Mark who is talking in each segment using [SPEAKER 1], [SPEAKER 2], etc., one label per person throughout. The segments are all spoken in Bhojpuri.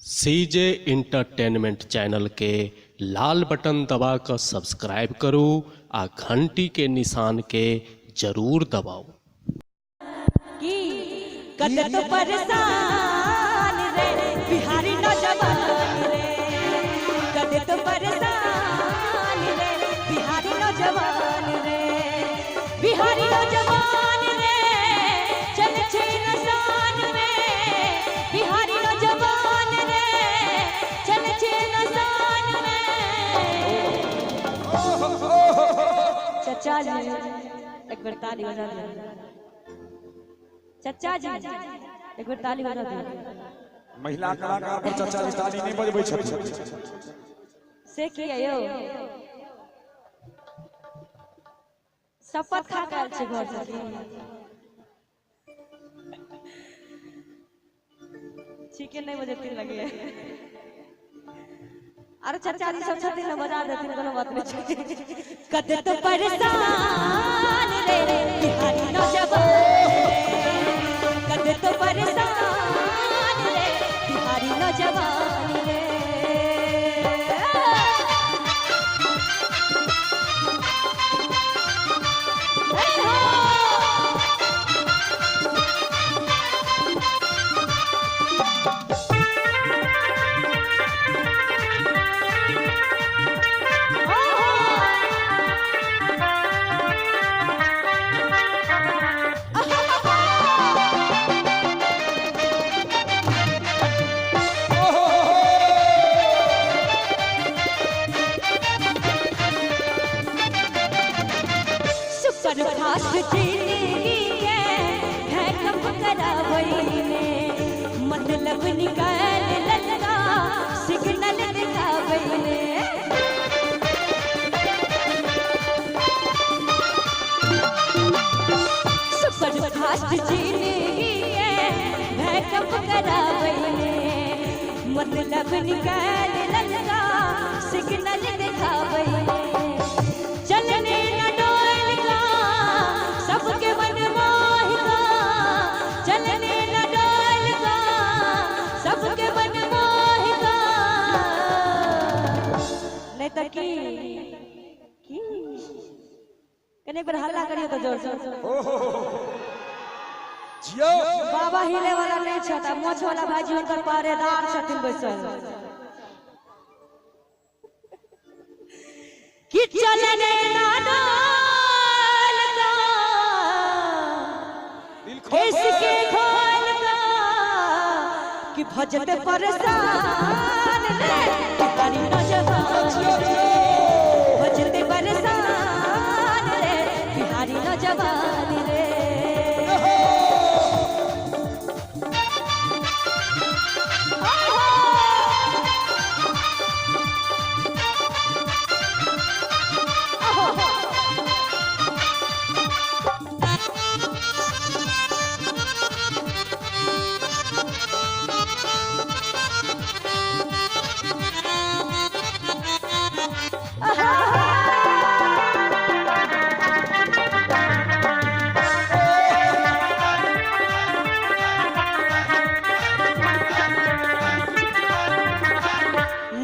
[SPEAKER 1] सीजे इंटरटेनमेंट चैनल के लाल बटन दबाकर सब्सक्राइब करो आ घंटी के निशान के जरूर दबाओ।
[SPEAKER 2] कदे तो परेशान रे बिहारी नौजवान रे, कदे तो परेशान रे बिहारी नौजवान रे, बिहारी नौजवान रे चल छे नसान में, बिहारी नौजवान रे चल छे नसान में। चचा जी एक बार ताली बजा दो। चचा जी एक बार ताली बजा दो।
[SPEAKER 3] महिला कलाकार पर चचा जी ताली नहीं बजबै छथिन
[SPEAKER 2] से की आयो शपथ खा कर छे घर से ठीक है नहीं बजे तीन लगे। अरे चचा जी सब छथिन ना बजा देथिन कोनो बात नहीं। कदे तो परेशान रे बिहारी नौजवान, कदे तो परेशान रे बिहारी नौजवान रे। फास्ट जिंदगी के है कब करावई में, मतलब निकाल ललका सिग्नल दिखावई में। सुपर फास्ट जिंदगी के है कब करावई में, मतलब निकाल ललका सिग्नल दिखावई में। चलने न डोल का सबके मन मोहिका, चलने न डोल का सबके मन मोहिका। नहीं तो की कने पर हल्ला करियो तो जोर से।
[SPEAKER 3] जियो
[SPEAKER 2] बाबा हिले वाला नहीं छता, मोछ वाला भाजी उनकर पहरेदार छथिन बैसल। कि चलने ना डोल का इसके खोल का, कि भजते परेशान रे बिहारी नौजवान रे, भजते परेशान रे बिहारी नौजवान रे।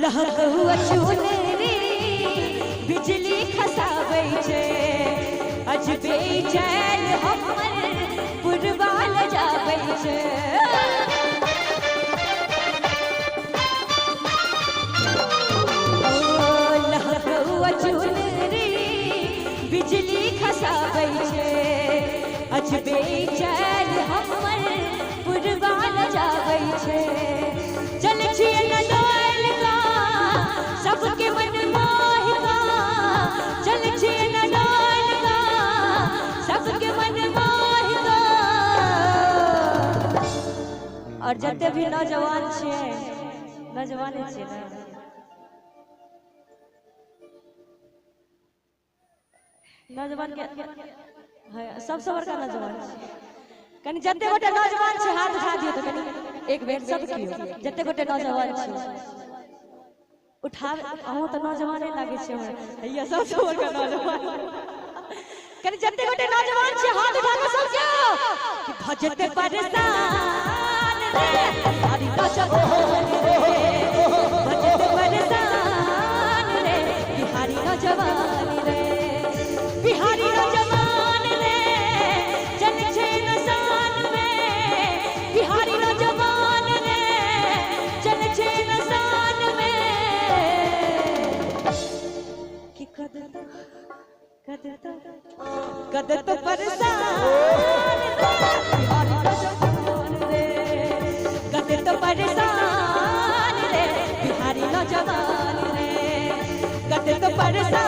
[SPEAKER 2] लहक हुआ चुनरी बिजली खसाबै छे, अजबे चैन हमर पुरवाल जाबै छे। लहक हुआ चुनरी बिजली खसाबै छे, अजबे चैन हमर पुरवाल जाबै छे। चल छिए न डोल का सबके मन मोहिका, चल छिए न डोल का सबके मन मोहिका। और जते भी नौजवान छिए, नौजवान छिए ना, नौजवान के सबसे बड़का नौजवान छिए। कनी जते गोटे नौजवान छे हाथ उठा दियो तो कनी एक बेर सब कियो। जते गोटे नौजवान छे उठाव, अहूँ तो नौजवाने लागे छे हैया सबसे बड़का नौजवान। कनी जते गोटे नौजवान छे हाथ उठा के सब कियो कि भजते परेशान रे बिहारी नौजवान रे। कदे तो परेशान रे बिहारी नौजवान रे कदे तो परेशान रे बिहारी नौजवान रे कदे तो परेशान